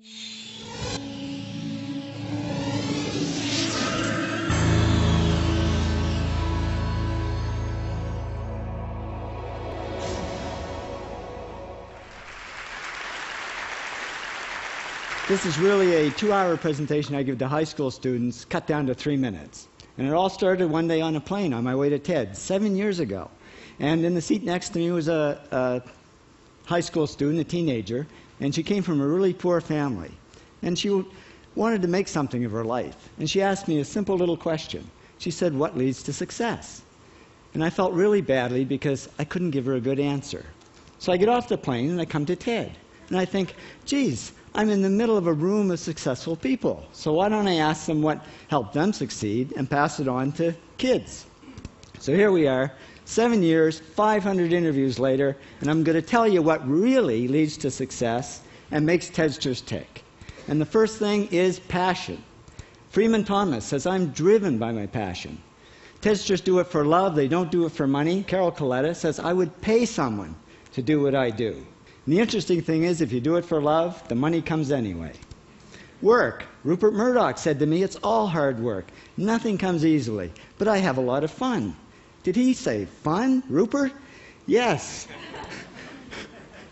This is really a 2-hour presentation I give to high school students, cut down to 3 minutes. And it all started one day on a plane on my way to TED, 7 years ago. And in the seat next to me was a high school student, a teenager, and she came from a really poor family. And she wanted to make something of her life. And she asked me a simple little question. She said, "What leads to success?" And I felt really badly because I couldn't give her a good answer. So I get off the plane and I come to TED. And I think, geez, I'm in the middle of a room of successful people. So why don't I ask them what helped them succeed and pass it on to kids? So here we are, 7 years, 500 interviews later, and I'm going to tell you what really leads to success and makes TEDsters tick. And the first thing is passion. Freeman Thomas says, "I'm driven by my passion." TEDsters do it for love, they don't do it for money. Carol Coletta says, "I would pay someone to do what I do." And the interesting thing is, if you do it for love, the money comes anyway. Work. Rupert Murdoch said to me, "It's all hard work. Nothing comes easily, but I have a lot of fun." Did he say fun, Rupert? Yes.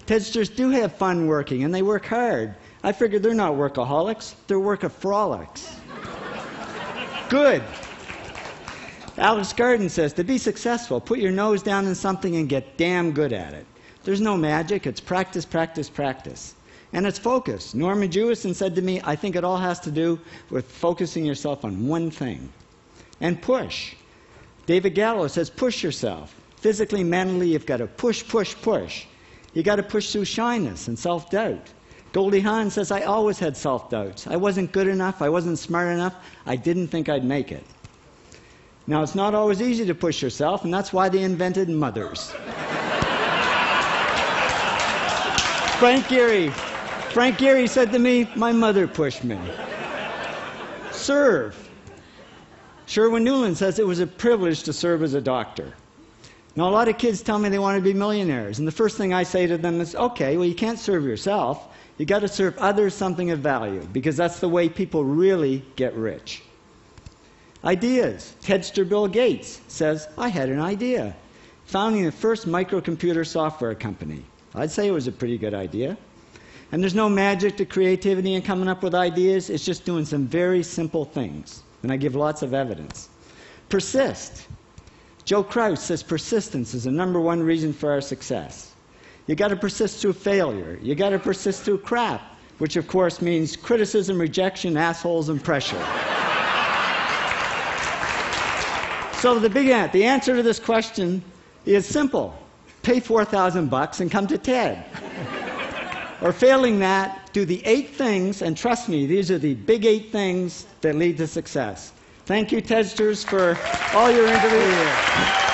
TEDsters do have fun working, and they work hard. I figured they're not workaholics, they're workaholics. Good. Alex Garden says, "To be successful, put your nose down in something and get damn good at it." There's no magic, it's practice, practice, practice. And it's focus. Norman Jewison said to me, "I think it all has to do with focusing yourself on one thing." And push. David Gallo says, push yourself. Physically, mentally, you've got to push, push, push. You've got to push through shyness and self-doubt. Goldie Hawn says, "I always had self-doubts. I wasn't good enough, I wasn't smart enough, I didn't think I'd make it." Now, it's not always easy to push yourself, and that's why they invented mothers. Frank Gehry said to me, "My mother pushed me." Serve. Sherwin Newland says, "It was a privilege to serve as a doctor." Now, a lot of kids tell me they want to be millionaires, and the first thing I say to them is, okay, well, you can't serve yourself. You've got to serve others something of value, because that's the way people really get rich. Ideas. TEDster Bill Gates says, "I had an idea." Founding the first microcomputer software company. I'd say it was a pretty good idea. And there's no magic to creativity and coming up with ideas. It's just doing some very simple things. And I give lots of evidence. Persist. Joe Kraus says persistence is the #1 reason for our success. You got to persist through failure. You got to persist through crap, which of course means criticism, rejection, assholes, and pressure. So the answer to this question is simple. Pay $4,000 and come to TED. Or failing that, do the 8 things, and trust me, these are the big 8 things that lead to success. Thank you, TEDsters, for all your interviews.